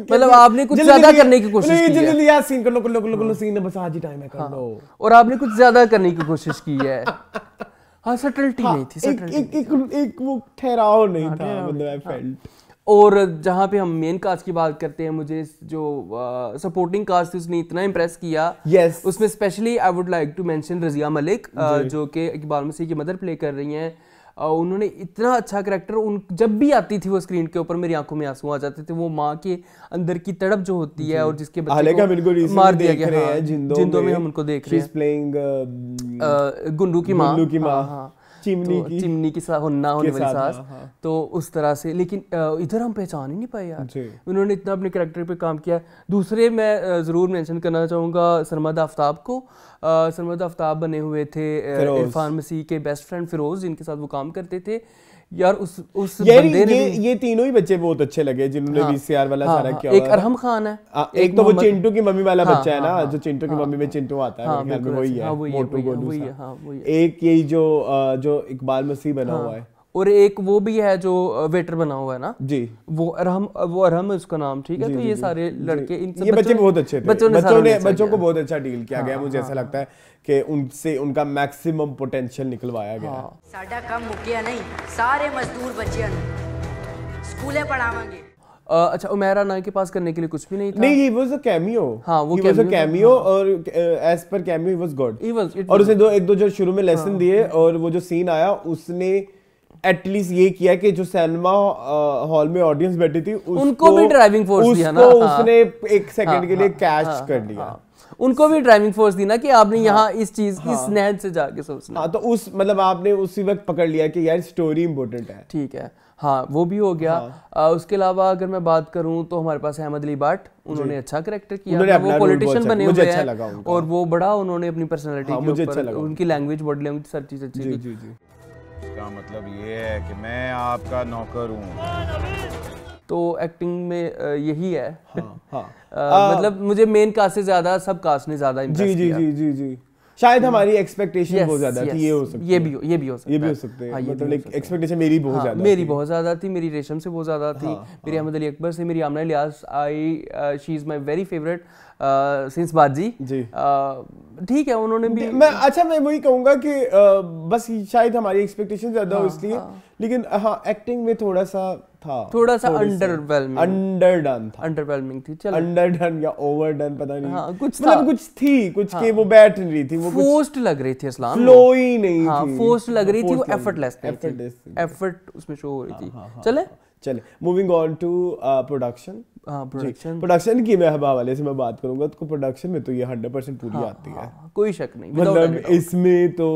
[SPEAKER 2] मतलब आपने कुछ ज्यादा करने की कोशिश की है।
[SPEAKER 1] जल्दी यार सीन कर लो सीन है, बस आज ही टाइम है, कर लो।
[SPEAKER 2] और आपने कुछ ज्यादा करने की कोशिश की है। हाँ, सटलिटी नहीं थी,
[SPEAKER 1] एक वो ठहराव नहीं था, मतलब आई फेल्ट।
[SPEAKER 2] और जहाँ पे हम मेन कास्ट की बात करते हैं, मुझे जो सपोर्टिंग कास्ट थी उसने इतना इम्प्रेस किया। उसमें specially I would like to mention Razia Malik, जो कि इकबाल मसीह की मदर प्ले कर रही हैं। उन्होंने इतना अच्छा करैक्टर, जब भी आती थी वो स्क्रीन के ऊपर मेरी आंखों में आंसू आ जाते थे। वो माँ के अंदर की तड़प जो होती है और जिसके बच्चे को मार दिया गया, जिंदों में हम उनको देख रहे हैं। गुंडू की माँ, चिमनी की साथ होने वाली सास। तो उस तरह से, लेकिन इधर हम पहचान ही नहीं पाए यार। उन्होंने इतना अपने कैरेक्टर पे काम किया। दूसरे मैं ज़रूर मेंशन करना चाहूँगा सरमद आफ्ताब को। सरमद आफ्ताब बने हुए थे इरफान मसीह के बेस्ट फ्रेंड फिरोज, जिनके साथ वो काम करते थे यार। उस बंदे ने
[SPEAKER 1] ये तीनों ही बच्चे बहुत अच्छे लगे जिन्होंने वीसीआर वाला सारा किया।
[SPEAKER 2] एक अरहम खान है,
[SPEAKER 1] एक तो वो चिंटू की मम्मी वाला बच्चा है ना, जो चिंटू की मम्मी में चिंटू आता है, वही है मोटू गोलू सा। एक यही जो इकबाल मसीह बना हुआ है,
[SPEAKER 2] और एक वो भी है जो वेटर बना हुआ है ना
[SPEAKER 1] जी,
[SPEAKER 2] वो अरहम है उसका नाम, ठीक है। तो ये सारे लड़के,
[SPEAKER 1] ये बच्चे बहुत अच्छे थे। बच्चों को बहुत अच्छा डील किया गया। मुझे ऐसा लगता है कि उनसे उनका मैक्सिमम पोटेंशियल निकलवाया गया।
[SPEAKER 4] साडा काम मुकिया नहीं, सारे मजदूर बच्चे स्कूले पढ़ावांगे।
[SPEAKER 2] अच्छा, उमैर राना के पास करने के लिए कुछ भी नहीं था।
[SPEAKER 1] नहीं, he was a cameo।
[SPEAKER 2] हाँ, वो
[SPEAKER 1] कैमियो और as per cameo he was good। और उसने एक दो जो शुरू में लेसन दिए, और वो जो सीन आया उसने एटलीस्ट ये किया कि जो सिनेमा हॉल में ऑडियंस बैठी थी
[SPEAKER 2] उनको भी ड्राइविंग फोर्स दिया ना,
[SPEAKER 1] उसने एक सेकंड के लिए कैच कर लिया।
[SPEAKER 2] उनको भी ड्राइविंग फोर्स दी ना कि आपने यहाँ इस चीज इस नैन से जाके सोचना।
[SPEAKER 1] हाँ, तो उस मतलब आपने उसी वक्त पकड़ लिया कि यार स्टोरी इंपॉर्टेंट है।
[SPEAKER 2] ठीक है, हाँ, वो भी हो गया। उसके अलावा अगर मैं बात करूं तो हमारे पास अहमद अली बट, उन्होंने अच्छा कैरेक्टर किया। वो पॉलिटिशियन बने हुए हैं और वो बड़ा उन्होंने अपनी पर्सनालिटी के ऊपर, उनकी लैंग्वेज, बॉडी लैंग्वेज, सब चीज अच्छी थी।
[SPEAKER 6] इसका मतलब ये है कि मैं आपका नौकर हूँ।
[SPEAKER 2] तो एक्टिंग में यही है। मतलब मुझे मेन कास्ट से ज्यादा सब कास्ट ने ज्यादा इम्प्रेस किया।
[SPEAKER 1] जी शायद हमारी एक्सपेक्टेशन बहुत ज्यादा थी। ये हो सकता है,
[SPEAKER 2] ये भी हो सकता है।
[SPEAKER 1] मतलब एक्सपेक्टेशन मेरी बहुत ज्यादा,
[SPEAKER 2] मेरी बहुत ज्यादा थी, मेरी रेशम से बहुत ज्यादा थी, मेरी अहमद अली अकबर से, मेरी Amna Ilyas she is my very favourite since baji ji. ठीक है, उन्होंने भी
[SPEAKER 1] मैं वही कहूंगा कि बस शायद हमारी एक्सपेक्टेशन ज्यादा हो इसलिए, लेकिन हाँ, एक्टिंग में थोड़ा सा
[SPEAKER 2] अंडरवेलमिंग थी। चलो,
[SPEAKER 1] अंडरडन या ओवरडन पता नहीं।
[SPEAKER 2] हाँ, कुछ
[SPEAKER 1] थी के वो बैठ नहीं रही थी, वो
[SPEAKER 2] फोर्स्ड लग रही थी। इस्लाम
[SPEAKER 1] फ्लो ही नहीं थी,
[SPEAKER 2] फोर्स्ड लग रही थी, वो एफर्टलेस थी, एफर्ट उसमें शो हो रही थी।
[SPEAKER 1] चले moving on to production. Production की मैं हवाले से मैं बात करूंगा तो प्रोडक्शन में तो ये 100% पूरी आती है,
[SPEAKER 2] कोई शक नहीं।
[SPEAKER 1] मतलब इसमें तो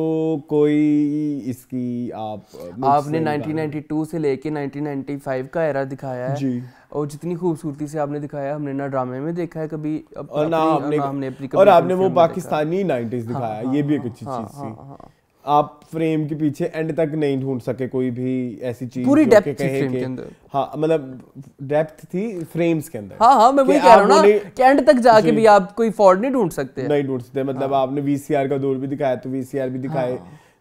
[SPEAKER 1] कोई इसकी
[SPEAKER 2] आपने 1992 से लेके 1995 का एरा दिखाया है जी, और जितनी खूबसूरती से आपने दिखाया, हमने ना ड्रामे में देखा है कभी,
[SPEAKER 1] और आपने वो पाकिस्तानी 90s दिखाया, ये भी एक अच्छी चीज थी। आप फ्रेम के पीछे एंड तक नहीं ढूंढ सके कोई भी ऐसी चीज,
[SPEAKER 2] पूरी डेप्थ थी फ्रेम के अंदर।
[SPEAKER 1] हाँ, मतलब डेप्थ थी फ्रेम्स के अंदर।
[SPEAKER 2] हाँ, मैं वही कह रहा हूँ ना कि एंड तक जाके भी आप कोई फॉल्ट नहीं ढूंढ सकते।
[SPEAKER 1] मतलब आपने वीसीआर का दौर भी दिखाया, तो वीसीआर भी दिखाए,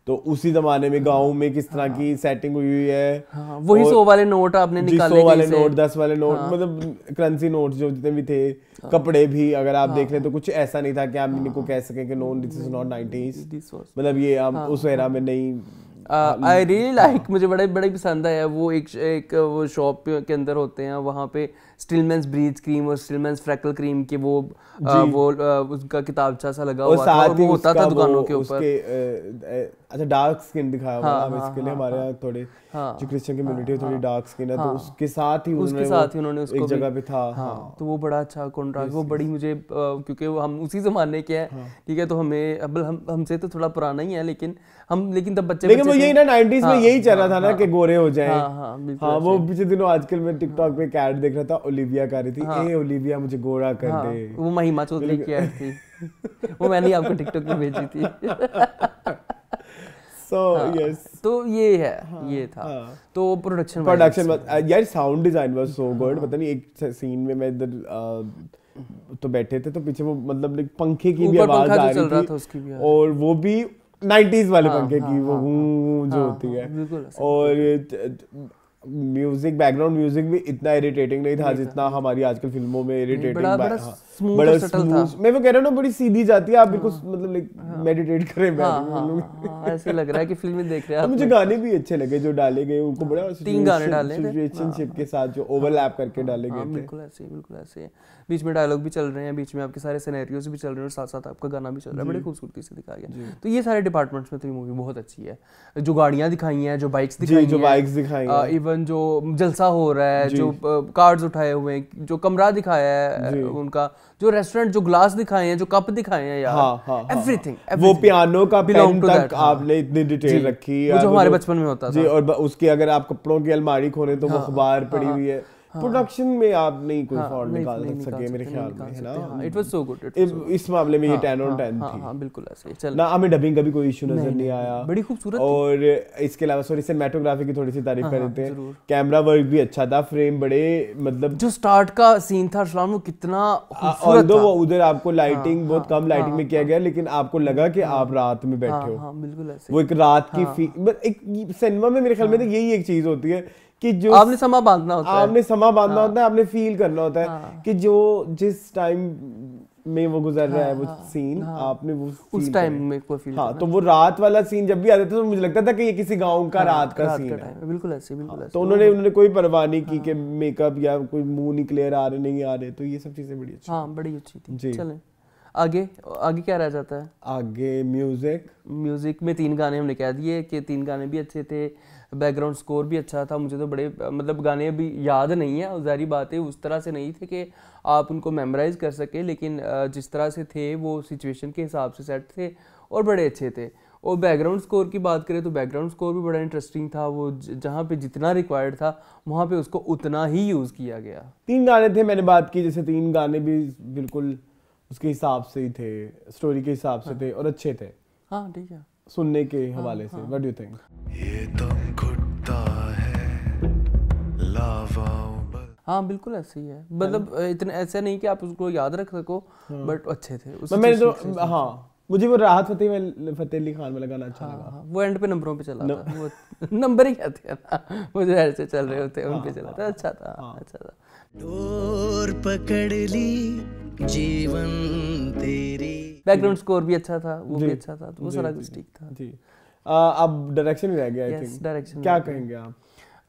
[SPEAKER 1] तो उसी जमाने में गांव में किस तरह की सेटिंग हुई है।
[SPEAKER 2] वही 100 वाले नोट आपने निकाले,
[SPEAKER 1] 100 वाले नोट, 10 वाले नोट, मतलब करेंसी नोट जो जितने भी थे। कपड़े भी अगर आप देख लें तो कुछ ऐसा नहीं था कि आप इनको कह सकें कि no this is not 90s, मतलब ये हम उस एरा में नहीं।
[SPEAKER 2] आई रियली लाइक, मुझे बड़ा ही पसंद आया। वो एक वो शॉप के अंदर होते हैं, वहाँ पे स्टिलमैन्स ब्रीज क्रीम और स्टिलमैन्स फ्रैकल क्रीम के वो उसका किताबचा सा लगा हुआ था, वो होता था दुकानों के ऊपर।
[SPEAKER 1] अच्छा, डार्क स्किन दिखाया हुआ है बेसिकली, हमारे यहाँ थोड़े जो क्रिश्चियन कम्युनिटी है थोड़ी डार्क स्किन है, तो उसके साथ ही उन्होंने उसको एक जगह पे था।
[SPEAKER 2] तो वो बड़ा अच्छा कॉन्ट्रास्ट, वो बड़ी मुझे, क्योंकि हम उसी जमाने के हैं, ठीक है, तो हमें हमसे तो थोड़ा पुराना ही है, लेकिन तब बच्चे,
[SPEAKER 1] लेकिन वो यही ना 90s में यही चल रहा था ना कि गोरे हो जाएं। हाँ, वो पिछले दिनों आजकल मैं टिकटॉक पे कैड देख रहा था, ओलिविया कह रही थी, ए ओलिविया मुझे गोरा कर दे।
[SPEAKER 2] वो महिमा चौधरी की ऐड थी, वो मैंने आपको टिकटॉक पे भेजी थी। तो ये है, ये था। तो प्रोडक्शन
[SPEAKER 1] यार, sound design was so good. पता नहीं, एक सीन में मैं इधर तो बैठे थे, तो पीछे वो मतलब पंखे की भी आवाज आ रही थी, और वो भी 90s वाले पंखे की, वो जो होती है। और म्यूजिक, बैकग्राउंड म्यूजिक भी इतना इरिटेटिंग नहीं था जितना हमारी आजकल फिल्मों में इरिटेटिंग,
[SPEAKER 2] बड़ा स्मूथ,
[SPEAKER 1] मैं वो कह रहा हूँ ना, बड़ी सीधी जाती है, आप बिल्कुल मतलब लाइक मेडिटेट करें
[SPEAKER 2] बैठ, ऐसे लग रहा है कि फिल्म देख रहे हैं।
[SPEAKER 1] मुझे गाने भी अच्छे लगे जो डाले गए, उनको बड़ा
[SPEAKER 2] 3 गाने डाले थे
[SPEAKER 1] सिचुएशनशिप के साथ जो ओवरलैप करके डाले गए थे।
[SPEAKER 2] बिल्कुल ऐसे बीच में डायलॉग भी चल रहे हैं, बीच में आपके सारे सिनेरियोज भी चल रहे हैं और साथ साथ आपका गाना भी चल रहा है, बड़ी खूबसूरती से दिखाया गया। तो ये सारे डिपार्टमेंट्स में तो ये मूवी बहुत अच्छी है। जो गाड़ियां दिखाई हैं, जो बाइक्स दिखाई हैं, इवन जो जलसा हो रहा है, जो कार्ड्स उठाए हुए हैं, जो कमरा दिखाया है उनका, जो रेस्टोरेंट, जो ग्लास दिखाए हैं, जो कप दिखाए हैं यार, एवरीथिंग,
[SPEAKER 1] वो पियानो का पेन तक आपने इतनी डिटेल रखी है
[SPEAKER 2] जो हमारे बचपन में होता था
[SPEAKER 1] जी। और उसके अगर आप कपड़ों की अलमारी खोलें तो वो अखबार पड़ी हुई है। प्रोडक्शन में आप नहीं कोई फॉल्ट निकाल सके मेरे ख्याल में, है ना।
[SPEAKER 2] इट वाज सो गुड,
[SPEAKER 1] इस मामले में ये 10 on 10 थी।
[SPEAKER 2] हां बिल्कुल ऐसे ही चल
[SPEAKER 1] ना, हमें डबिंग का भी कोई इशू नजर नहीं आया,
[SPEAKER 2] बड़ी खूबसूरत।
[SPEAKER 1] और इसके अलावा सॉरी सिनेमेटोग्राफी की थोड़ी सी तारीफ कर देते हैं, कैमरा वर्क भी अच्छा था, फ्रेम बड़े मतलब
[SPEAKER 2] जो स्टार्ट का सीन था अरसलान, वो कितना खूबसूरत था।
[SPEAKER 1] वो उधर आपको लाइटिंग बहुत कम लाइटिंग में किया गया, लेकिन आपको लगा कि आप रात में बैठे हो।
[SPEAKER 2] हां बिल्कुल ऐसे,
[SPEAKER 1] वो एक रात की एक सिनेमा में मेरे ख्याल में यही एक चीज होती है कि जो
[SPEAKER 2] आपने समा बांधना होता है,
[SPEAKER 1] आपने फील करना होता है कि जो जिस टाइम में वो गुजर रहा है वो सीन, आपने वो उस टाइम में को फील। हाँ, तो वो रात वाला सीन जब भी आता था तो मुझे लगता था कि ये किसी गांव का रात का सीन है।
[SPEAKER 2] बिल्कुल ऐसे, बिल्कुल ऐसे।
[SPEAKER 1] तो उन्होंने कोई परवाह नहीं की कि मेकअप या कोई मुंह नहीं क्लियर आ रहे नहीं आ रहे, तो ये सब चीजें बड़ी अच्छी,
[SPEAKER 2] हाँ बड़ी अच्छी थी। चलें आगे क्या रह जाता है? आगे म्यूजिक में 3 गाने हमने कह दिए कि 3 गाने भी अच्छे थे, बैकग्राउंड स्कोर भी अच्छा था। मुझे तो बड़े मतलब गाने अभी याद नहीं है, ज़ाहिर बात है उस तरह से नहीं थे कि आप उनको मेमोराइज कर सके, लेकिन जिस तरह से थे वो सिचुएशन के हिसाब से सेट थे और बड़े अच्छे थे। और बैकग्राउंड स्कोर की बात करें तो बैकग्राउंड स्कोर भी बड़ा इंटरेस्टिंग था, वो जहाँ पे जितना रिक्वायर्ड था वहाँ पे उसको उतना ही यूज़ किया गया।
[SPEAKER 1] 3 गाने थे, मैंने बात की जैसे 3 गाने भी बिल्कुल उसके हिसाब से ही थे, स्टोरी के हिसाब से थे और अच्छे थे।
[SPEAKER 2] हाँ ठीक है,
[SPEAKER 1] सुनने के हवाले से व्हाट डू यू थिंक?
[SPEAKER 7] ये दम घुटता है लावा।
[SPEAKER 2] हाँ बिल्कुल ऐसे ही है, मतलब इतने ऐसा नहीं कि आप उसको याद रख सको, बट अच्छे थे।
[SPEAKER 1] मैंने तो हाँ, मुझे वो राहत फतेह अली खान वाला गाना अच्छा लगा।
[SPEAKER 2] वो एंड पे नंबरों पे चला था, वो नंबर ही कहते हैं ना, वो जो ऐसे चल रहे होते हैं उन पे चला था, अच्छा था, अच्छा था।
[SPEAKER 8] डोर पकड़ ली जीवन तेरी।
[SPEAKER 2] बैकग्राउंड स्कोर भी अच्छा था, वो भी अच्छा था, तो वो सारा कुछ ठीक था
[SPEAKER 1] जी। अब डायरेक्शन ही रह गया, आई थिंक।
[SPEAKER 2] डायरेक्शन
[SPEAKER 1] क्या कहेंगे आप?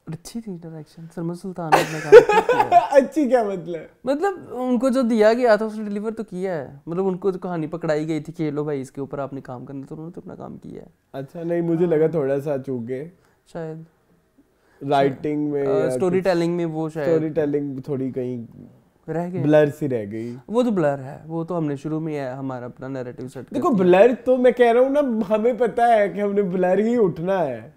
[SPEAKER 2] अच्छी थी डायरेक्शन, सरमद सुल्तान ने अपना काम किया।
[SPEAKER 1] अच्छी क्या मतलब
[SPEAKER 2] उनको जो दिया गया था उसने डिलीवर तो किया है, मतलब उनको जो कहानी पकड़ाई गई थी कि लो भाई इसके ऊपर आपने काम करना, तो उन्होंने तो अपना काम किया है।
[SPEAKER 1] अच्छा, नहीं मुझे लगा थोड़ा सा चूक गए
[SPEAKER 2] शायद
[SPEAKER 1] राइटिंग में,
[SPEAKER 2] स्टोरी टेलिंग में, वो शायद
[SPEAKER 1] स्टोरी टेलिंग थोड़ी कहीं
[SPEAKER 2] रह गई,
[SPEAKER 1] ब्लर सी रह गई।
[SPEAKER 2] वो तो ब्लर है, वो तो हमने शुरू में है हमारा अपना नैरेटिव सेट।
[SPEAKER 1] देखो ब्लर तो मैं कह रहा हूँ ना, हमें पता है कि हमने ब्लर ही उठना है,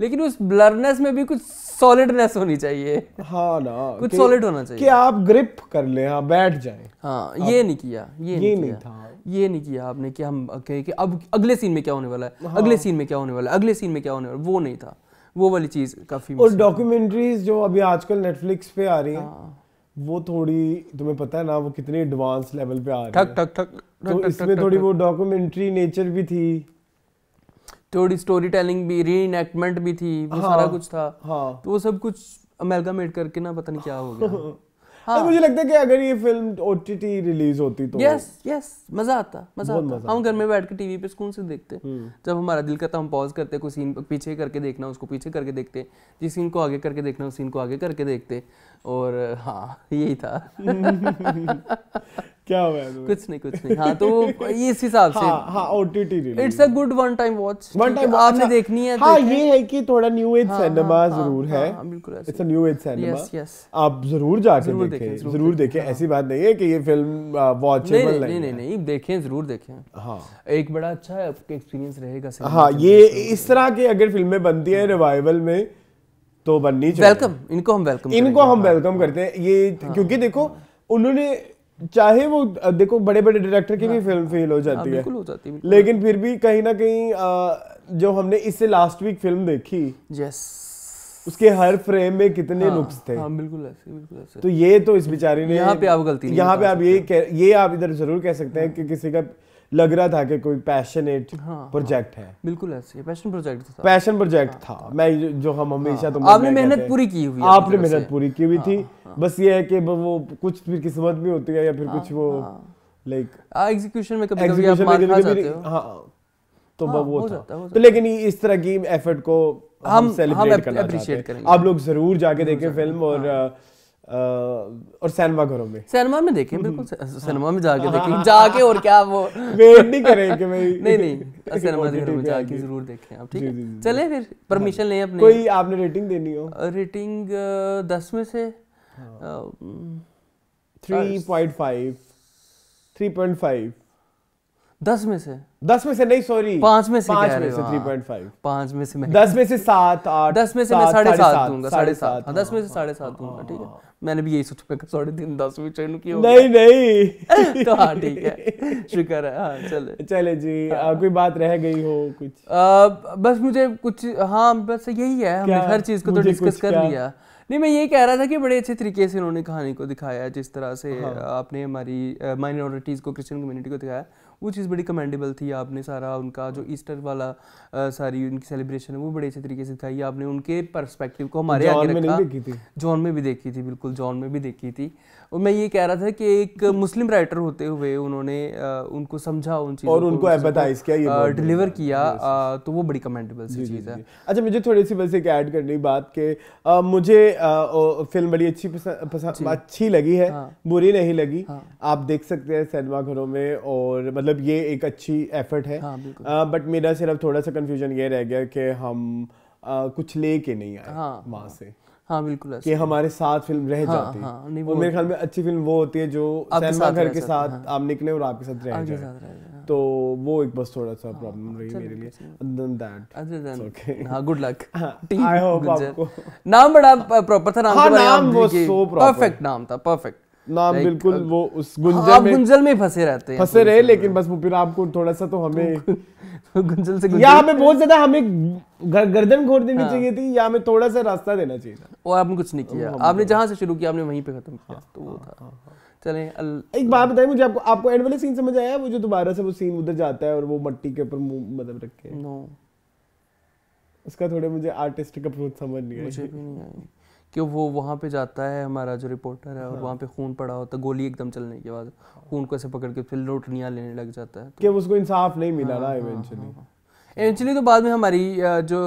[SPEAKER 2] लेकिन उस ब्लरनेस में भी कुछ सॉलिडनेस होनी चाहिए।
[SPEAKER 1] हाँ ना,
[SPEAKER 2] कुछ सॉलिड होना चाहिए
[SPEAKER 1] कि आप ग्रिप कर ले, हाँ बैठ जाएं।
[SPEAKER 2] हाँ ये नहीं किया, ये नहीं किया आपने कि हम कहे कि अब अगले सीन में क्या होने वाला है, अगले सीन में क्या होने वाला है, अगले सीन में क्या होने वाला है, वो नहीं था, वो वाली चीज काफी।
[SPEAKER 1] और डॉक्यूमेंट्रीज जो अभी आजकल नेटफ्लिक्स पे आ रही हैं, वो थोड़ी तुम्हें पता है ना वो कितनी एडवांस लेवल पे आ रही है,
[SPEAKER 2] ठक
[SPEAKER 1] तो इसमें थोड़ी वो डॉक्यूमेंट्री नेचर भी थी,
[SPEAKER 2] थोड़ी स्टोरी टेलिंग भी, रीइनैक्टमेंट भी थी, वो सारा कुछ था। तो वो सब कुछ अमेलगामेट करके ना पता नहीं क्या हो गया।
[SPEAKER 1] हाँ। मुझे लगता है कि अगर ये फिल्म OTT रिलीज होती तो
[SPEAKER 2] यस मजा आता। हम घर में बैठ के टीवी पे सुकून से देखते, जब हमारा दिल करता हम पॉज करते, कोई सीन पीछे करके देखना उसको पीछे करके देखते, जिस सीन को आगे करके देखना उस सीन को आगे करके देखते, और हाँ यही था।
[SPEAKER 1] क्या हुआ?
[SPEAKER 2] कुछ नहीं। हाँ तो ये इस हिसाब से
[SPEAKER 1] हाँ OTT release,
[SPEAKER 2] it's a good one time watch, आपने देखनी है।
[SPEAKER 1] हाँ ये है कि थोड़ा न्यू एज सिनेमा जरूर है, it's a new age cinema, आप जरूर जाके जरूर देखें। ऐसी बात नहीं है कि ये फिल्म वॉचेबल
[SPEAKER 2] नहीं, देखें, जरूर देखें।
[SPEAKER 1] हाँ एक
[SPEAKER 2] बड़ा अच्छा एक्सपीरियंस रहेगा।
[SPEAKER 1] हाँ ये इस तरह की अगर फिल्में बनती हैं रिवाइवल में तो बननी चाहिए।
[SPEAKER 2] वेलकम, इनको हम
[SPEAKER 1] वेलकम करते हैं ये, क्योंकि देखो उन्होंने चाहे वो देखो बड़े बड़े डायरेक्टर की भी फिल्म फेल हो जाती है, लेकिन फिर भी कहीं ना कहीं जो हमने इससे लास्ट वीक फिल्म देखी, उसके हर फ्रेम में कितने नुक्स थे।
[SPEAKER 2] बिल्कुल ऐसे।
[SPEAKER 1] तो ये तो इस बेचारी ने
[SPEAKER 2] यहाँ पे आप गलती नहीं,
[SPEAKER 1] यहाँ पे आप ये आप इधर जरूर कह सकते हैं कि किसी का लग रहा था कि कोई पैशनेट प्रोजेक्ट है।
[SPEAKER 2] बिल्कुल ऐसे पैशन प्रोजेक्ट था,
[SPEAKER 1] पैशन प्रोजेक्ट था। मैं जो हम हमेशा तो
[SPEAKER 2] आपने मेहनत पूरी की हुई,
[SPEAKER 1] आपने मेहनत पूरी की हुई थी। बस ये है कि वो कुछ फिर किस्मत में होती है या फिर कुछ वो लाइक
[SPEAKER 2] एग्जीक्यूशन में कभी-कभी आप मार खा जाते हो।
[SPEAKER 1] हाँ, तो वो था। तो लेकिन इस तरह की एफर्ट को हम सेलिब्रेट करना चाहते हैं। आप लोग जरूर जाके देखें फिल्म और सिनेमा घरों में,
[SPEAKER 2] सिनेमा में देखें, बिल्कुल सिनेमा में जाके देखें, जाके और क्या वो
[SPEAKER 1] वेट नहीं करें कि भाई
[SPEAKER 2] नहीं सिनेमा घरों में जाके जरूर देखें आप, ठीक है। चलें फिर परमिशन लें अपनी।
[SPEAKER 1] कोई आपने रेटिंग देनी हो?
[SPEAKER 2] रेटिंग 10 में से
[SPEAKER 1] 3.5 3.5
[SPEAKER 2] 10 में से
[SPEAKER 1] 10 में से नहीं, सॉरी
[SPEAKER 2] 5 में से
[SPEAKER 1] 3.5
[SPEAKER 2] 5 में से मैं
[SPEAKER 1] 10 में से 7 8
[SPEAKER 2] 10 में से मैं 7.5 दूंगा, 7.5 10 में से 7.5 दूंगा, ठीक है। मैंने भी यही सोचा, मैं 3.5 10 में चैन की होगा।
[SPEAKER 1] नहीं
[SPEAKER 2] तो हाँ ठीक है, शुक्र है। हाँ
[SPEAKER 1] चले जी। कोई बात रह गई हो कुछ?
[SPEAKER 2] बस मुझे कुछ, हाँ बस यही है, हमने हर चीज को तो डिस्कस कर लिया। नहीं, मैं ये कह रहा था कि बड़े अच्छे तरीके से उन्होंने कहानी को दिखाया, जिस तरह से आपने हमारी माइनॉरिटीज़ को, क्रिश्चियन कम्युनिटी को दिखाया, वो चीज़ बड़ी कमेंडेबल थी। आपने सारा उनका जो ईस्टर वाला सारी उनकी सेलिब्रेशन है वो बड़े अच्छे तरीके से दिखाई। आपने उनके पर्सपेक्टिव को हमारे आगे रखा। जॉन में भी देखी थी, बिल्कुल जॉन में भी देखी थी। और मैं ये कह रहा था कि एक मुस्लिम राइटर होते हुए उन्होंने उनको समझा, उन चीज़ों
[SPEAKER 1] और उनको एम्पैथाइज किया,
[SPEAKER 2] डिलीवर किया, तो वो बड़ी कमेंडेबल सी चीज़ है।
[SPEAKER 1] अच्छा, मुझे थोड़ी सी बस एक ऐड करनी बात कि मुझे फिल्म बड़ी अच्छी लगी है, बुरी नहीं लगी। आप देख सकते हैं सिनेमा घरों में, और मतलब ये एक अच्छी एफर्ट है। बट मेरा सिर्फ थोड़ा सा कंफ्यूजन ये रह गया कि हम कुछ लेके नहीं आए वहाँ से।
[SPEAKER 2] हाँ बिल्कुल,
[SPEAKER 1] कि हमारे साथ फिल्म रह जाती है। और मेरे ख्याल में अच्छी फिल्म वो होती है जो सिनेमा घर के साथ आप निकले और आपके साथ रह जाए। तो वो एक बस थोड़ा सा प्रॉब्लम रही मेरे लिए।
[SPEAKER 2] Good luck.
[SPEAKER 1] आई होप आपको
[SPEAKER 2] नाम बड़ा प्रॉपर था,
[SPEAKER 1] नाम वो सो
[SPEAKER 2] परफेक्ट नाम था, परफेक्ट
[SPEAKER 1] नाम बिल्कुल। वो उस
[SPEAKER 2] गुंजल में फंसे रहते हैं,
[SPEAKER 1] फंसे रहे, लेकिन बस वो फिर आपको थोड़ा सा तो हमें
[SPEAKER 2] गुंजल से
[SPEAKER 1] या हमें बहुत ज्यादा हमें गर्दन घोट देनी चाहिए थी, या हमें थोड़ा सा रास्ता देना चाहिए था।
[SPEAKER 2] और आपने कुछ नहीं किया, आपने जहां से शुरू किया आपने वहीं पे खत्म किया, तो वो था। चलें,
[SPEAKER 1] एक बात बताइए मुझे, आपको एंड वाले सीन समझ आया? वो जो दोबारा से वो सीन उधर जाता है और वो मट्टी के ऊपर मुंह मतलब रख के,
[SPEAKER 2] नो
[SPEAKER 1] उसका थोड़े मुझे आर्टिस्टिक अप्रोच समझ नहीं आया।
[SPEAKER 2] मुझे भी नहीं आई कि वो वहाँ पे जाता है, हमारा जो रिपोर्टर है, और वहाँ पे खून पड़ा होता है, गोली एकदम चलने के बाद खून को ऐसे पकड़ के फिर रोटनियाँ लेने लग जाता है,
[SPEAKER 1] कि उसको इंसाफ नहीं मिला ना
[SPEAKER 2] इवेंचुअली। तो बाद में हमारी जो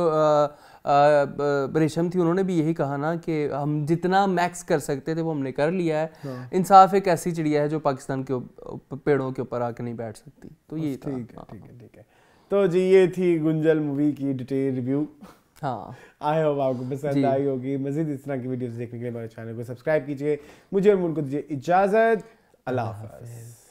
[SPEAKER 2] रेशम थी, उन्होंने भी यही कहा ना कि हम जितना मैक्स कर सकते थे वो हमने कर लिया है। इंसाफ एक ऐसी चिड़िया है जो पाकिस्तान के पेड़ों के ऊपर आके नहीं बैठ सकती। तो ये
[SPEAKER 1] ठीक है। तो जी ये थी गुंजल मूवी की डिटेल रिव्यू।
[SPEAKER 2] हाँ,
[SPEAKER 1] आई होप आपको पसंद आई होगी। मज़ीद इस तरह की वीडियोस देखने के लिए हमारे चैनल को सब्सक्राइब कीजिए। मुझे और मुझको दीजिए इजाज़त। अल्लाह हाफ़िज़।